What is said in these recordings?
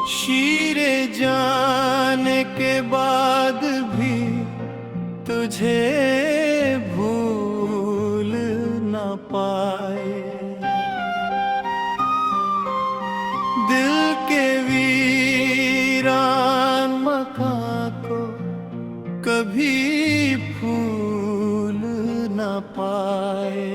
शीरे जाने के बाद भी तुझे भूल न पाए। दिल के वीरान मकान को कभी भूल न पाए।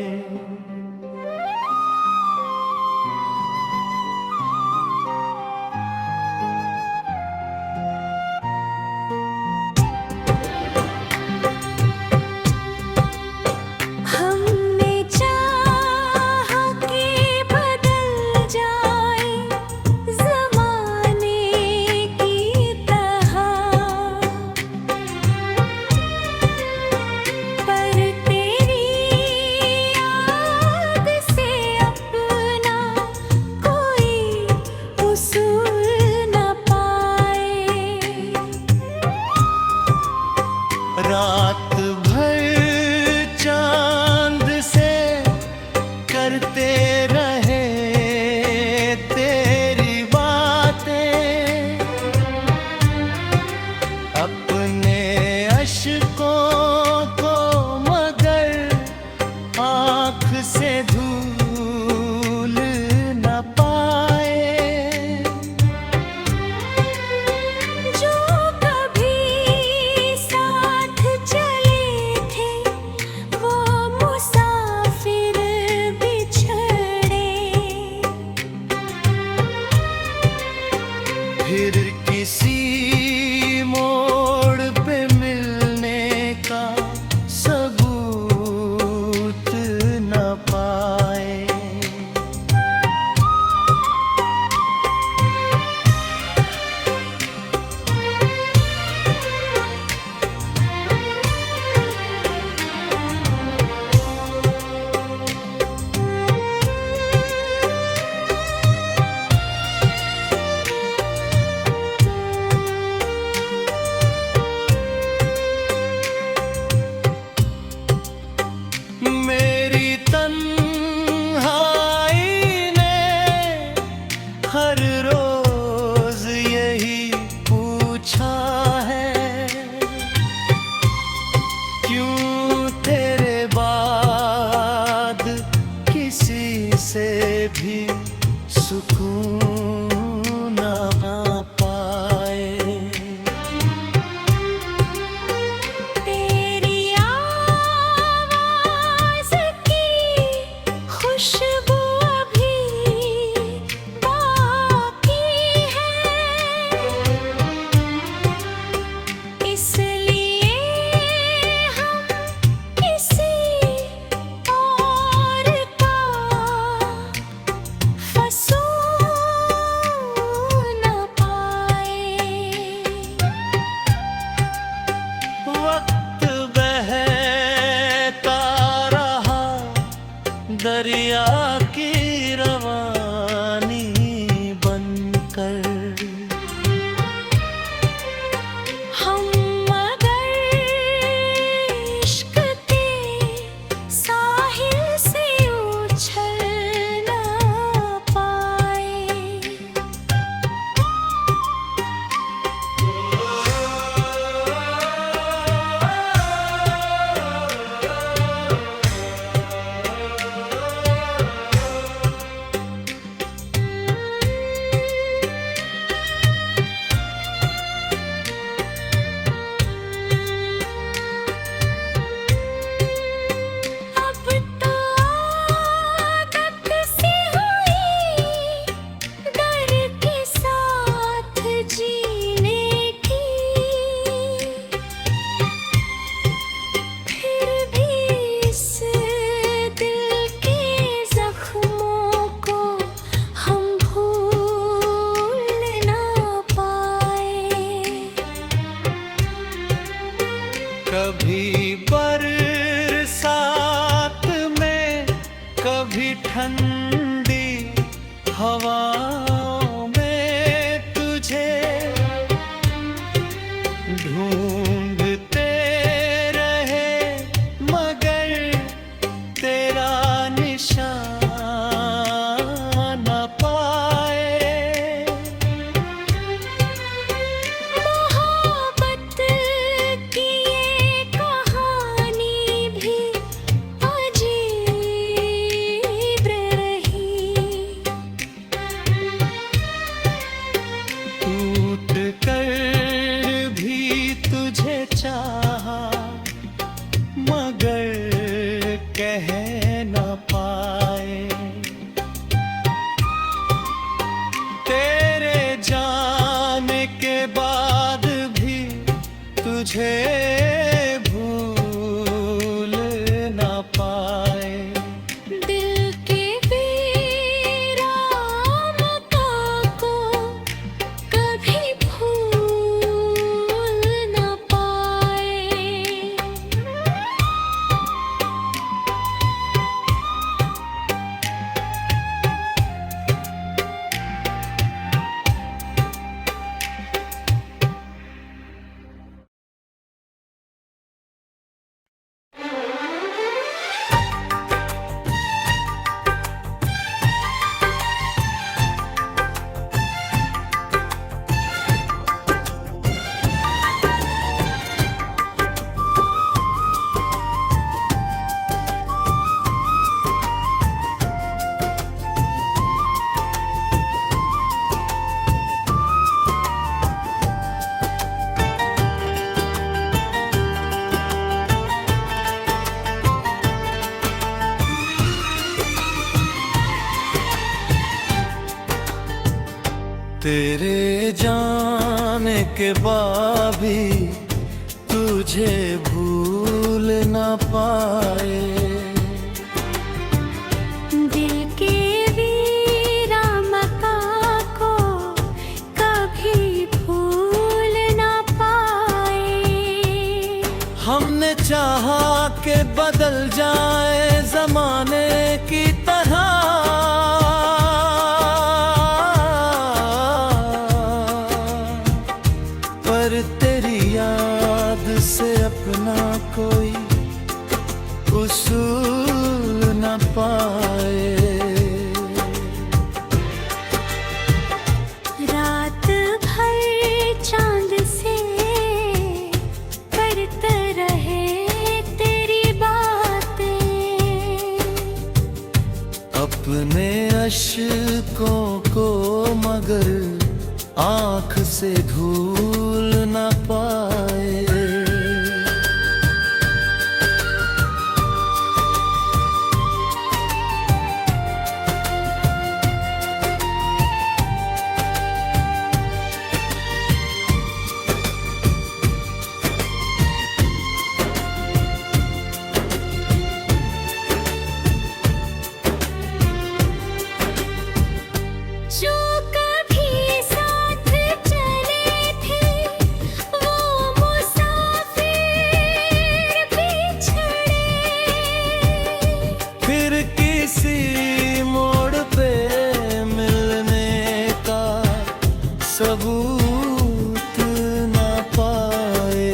रात भर चांद से करते रहे तेरी बातें, अपने अश्कों को मगर आँख से धूल न पाए। फिर किसी मोड़ पे मिलने का सबूत न पाए। मेरी तन्हाई ने हर रोज यही पूछा है, क्यों तेरे बाद किसी से भी सुकून ना पाए। खुशबू अभी बाकी है, इसलिए हम किसी और का फंसूं न पाए। वक्त बहता रहा दरिया की रवानी बनकर, हम मगर इश्क के साहिल से उछल न पाए। अब तो आदत सी हुई डर के साथ जीने की, फिर भी इस दिल के जख्मों को हम भूल ना पाए। कभी बरसात में कभी ठंडी हवाओं में तुझे ढूंढते रहे मगर तेरा निशान न पाए। तेरे जाने के बाद भी तुझे भूल न पाए। दिल के वीरांगना को कभी भूल न पाए। हमने चाहा कि बदल जाए जमाने की तरह, पर तेरी याद से अपना कोई उसूल न पाए। रात भर चांद से करते रहे तेरी बातें। अपने अश्कों को मगर आँख से धूल न पाए। जो कभी साथ चले थे वो मुसाफिर बिछड़े। फिर किसी मोड़ पे मिलने का सबूत न पाए।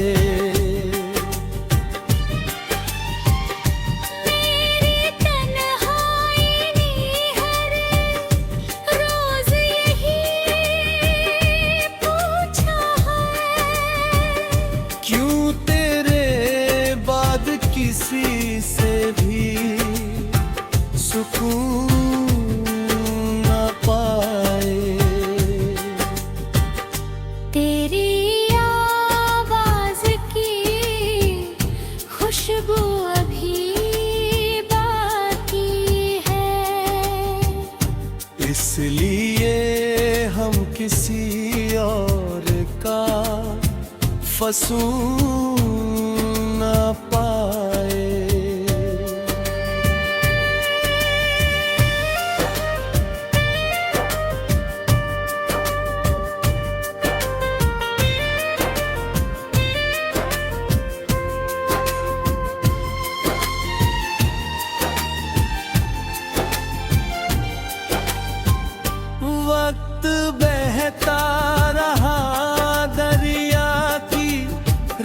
मेरी तन्हाई ने हर रोज यही पूछा है। क्यों तेरे बाद किसी से भी सुकून न पाए। तेरी आवाज की खुशबू अभी बाकी है। इसलिए हम किसी और का फसून न पाए। वक्त बहता रहा दरिया की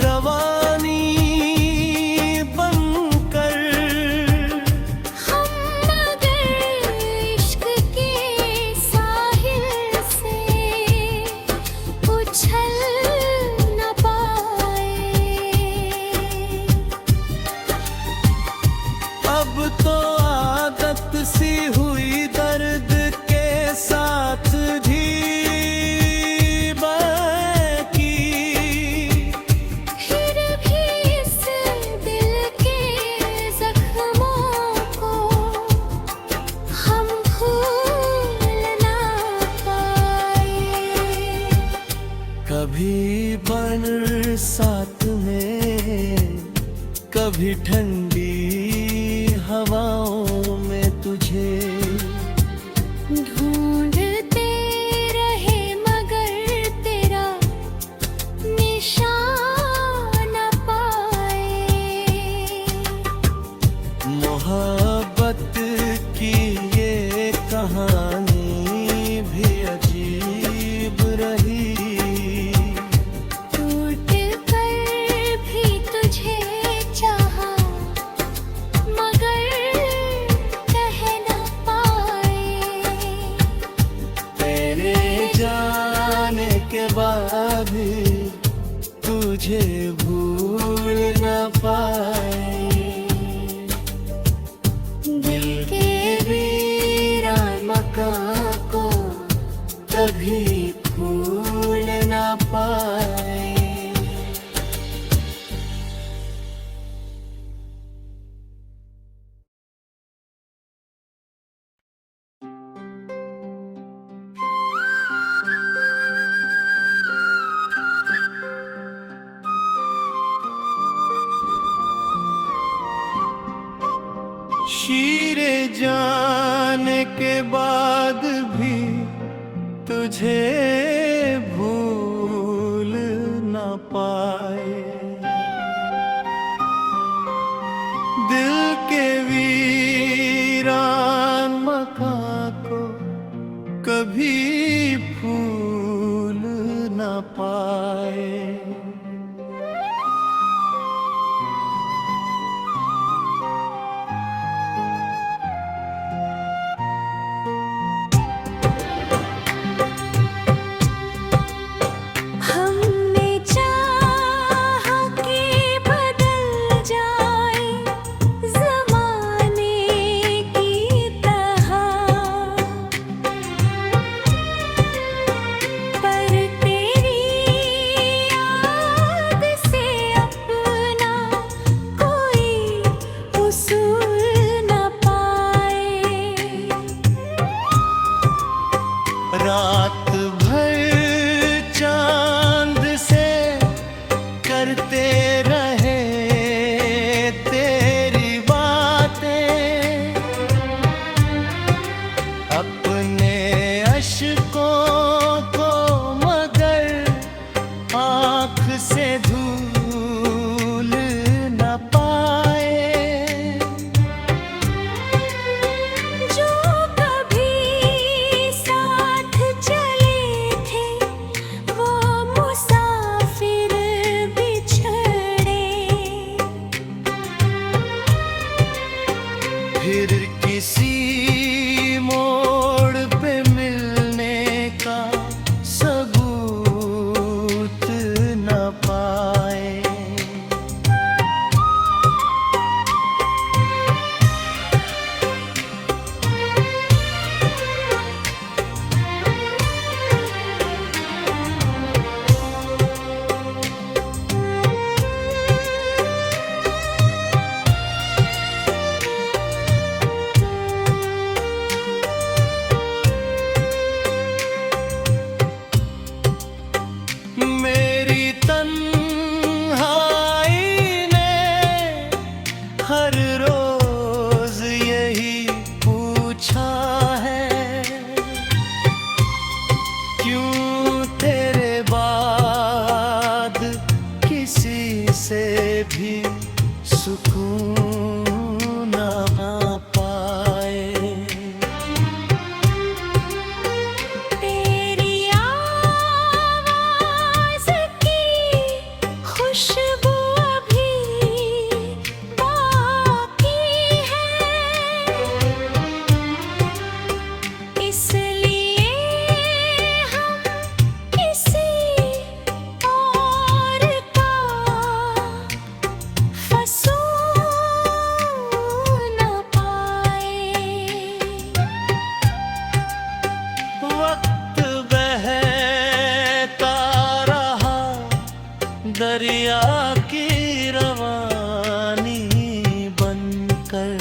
रवानी बनकर। हम मगर इश्क के साहिल से उछल न पाए। अब तो आदत सी हुई दर्द के साथ जी की। फिर भी इस दिल के जख्मों को हम भूल ना पाए। कभी बरसात में, कभी ठंडी हवाओं में तुझे ढूंढते रहे मगर तेरा निशान न पाए। मोहब्बत की ये कहानी भी अजीब रही। टूट कर भी तुझे चाहा मगर कह न पाए। तेरे जाने के बाद भी तुझे भूल न पाए। दिल के वीरांगना को कभी भूल न पाए। शीरे जाने के बाद भी तुझे भूल न पाए। दिल के वीरान मकां को कभी भूल न पाए। हमने चाहा कि बदल जाए ज़माने की तरह, पर तेरी याद से अपना कोई उसूल न पाए। रात भर चांद से करते रहे तेरी बातें, अपने अश्कों को मगर आँख से धूल न पाए। जो कभी साथ चले थे वो मुसाफिर बिछड़े, फिर किसी मोड़ पे मिलने का सबूत न पाए। मेरी तन्हाई ने हर रोज यही पूछा है, क्यों तेरे बाद किसी से भी सुकून न पाए। तेरी आवाज़ की खुशबू अभी बाकी है, इसलिए हम किसी और का फसूल न पाए। वक्त बहता रहा दरिया की रवानी बनकर,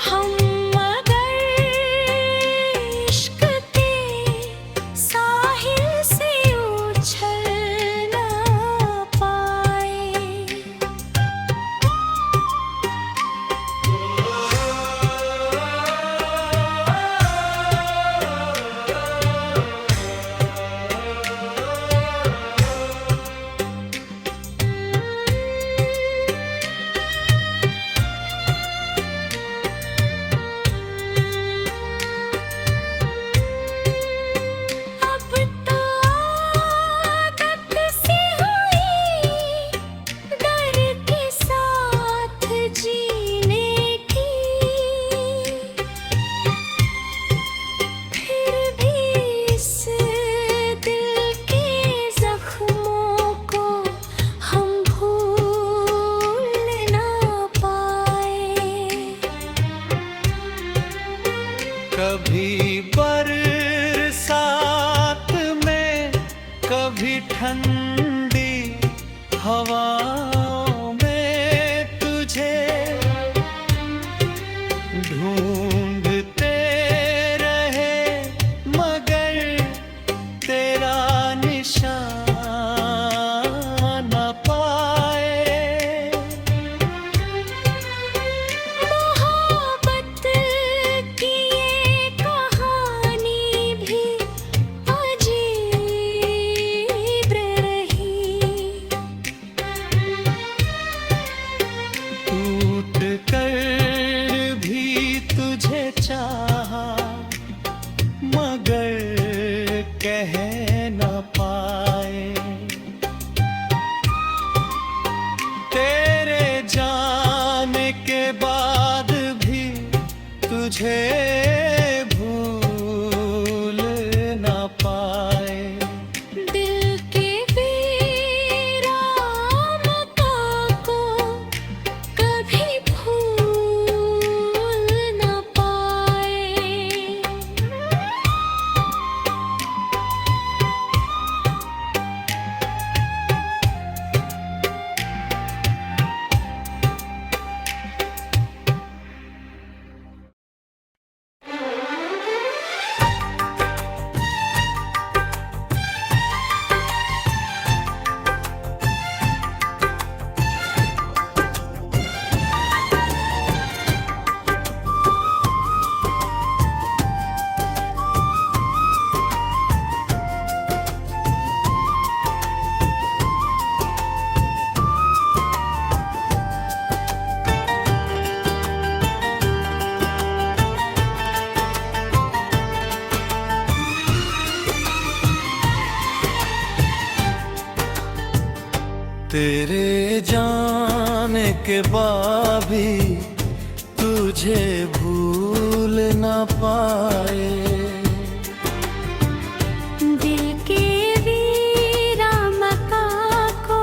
हम मगर इश्क के साहिल से उछल न पाए। अब तो आदत सी हुई डर के साथ जीने की, फिर भी इस दिल के जख्मों को हम भूल न पाए। कभी बरसात में कभी ठंडी हवाओं में तुझे ढूंढते रहे मगर तेरा निशान न पाए। तुझे भूल ना पाए। दिल के वीरान को कभी भूल ना पाए। तेरे जाने के बाद भी तुझे भूल ना पाए। दिल के वीरामका को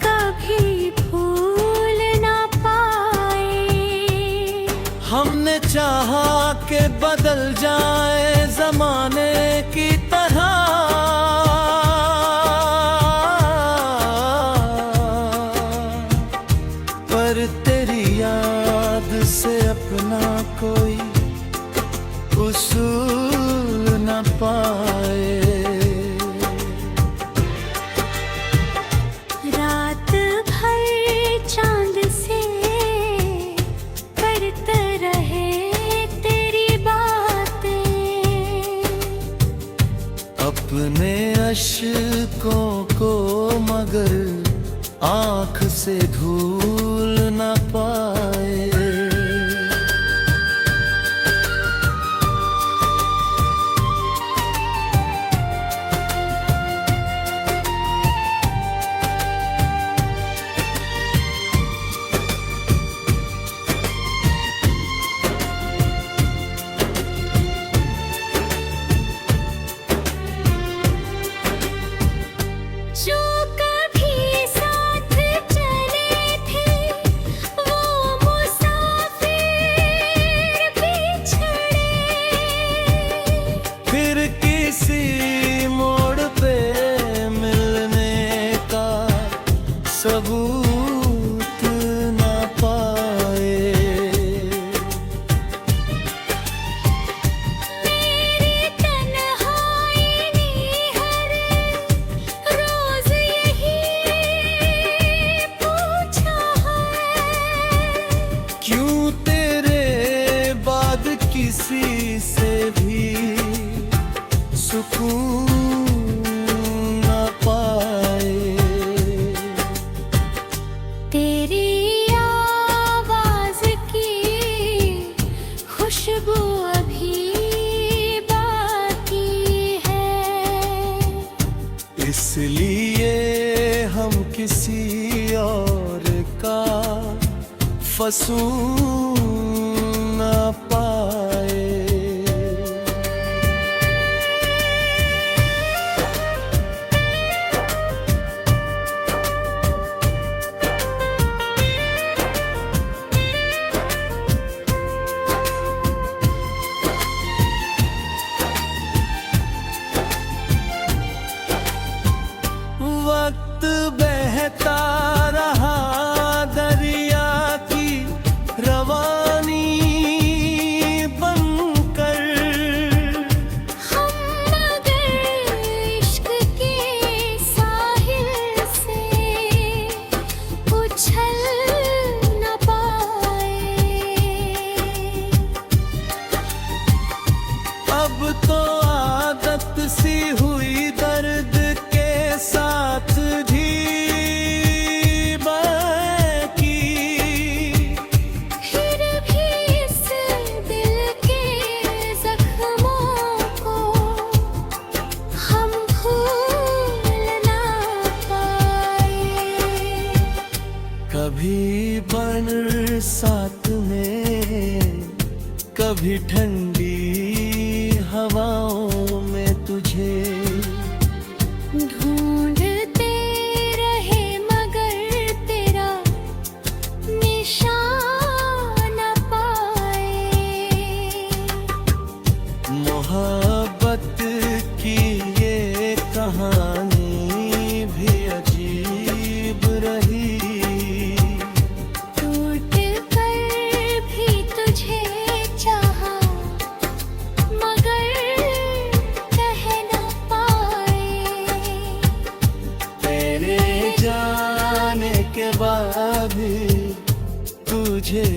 कभी भूल ना पाए। हमने चाहा के बदल जाए जमाने की तरह, पर तेरी याद से अपना कोई उसूल न पाए। रात भर चांद से करते रहे तेरी बातें। अपने अश्कों को मगर आँख से धूल न पाए। जो कभी साथ चले थे वो मुसाफिर बिछड़े। फिर किसी मोड़ पे मिलने का सबूत न पाए। मेरी तन्हाई ने हर रोज यही पूछा है। क्यों तेरे बाद किसी से भी सुकून न पाए। तेरी आवाज की खुशबू अभी बाकी है। इसलिए हम किसी और का फसून न पाए। वक्त बहता रहा दरिया की रवां कभी ठंडी हवाओं में तुझे ढूंढते रहे मगर तेरा निशान न पाए। मोहब्बत की ये कहानी भी अजीब रही। टूट कर भी तुझे चाहा मगर कह न पाए। तेरे जाने के बाद भी तुझे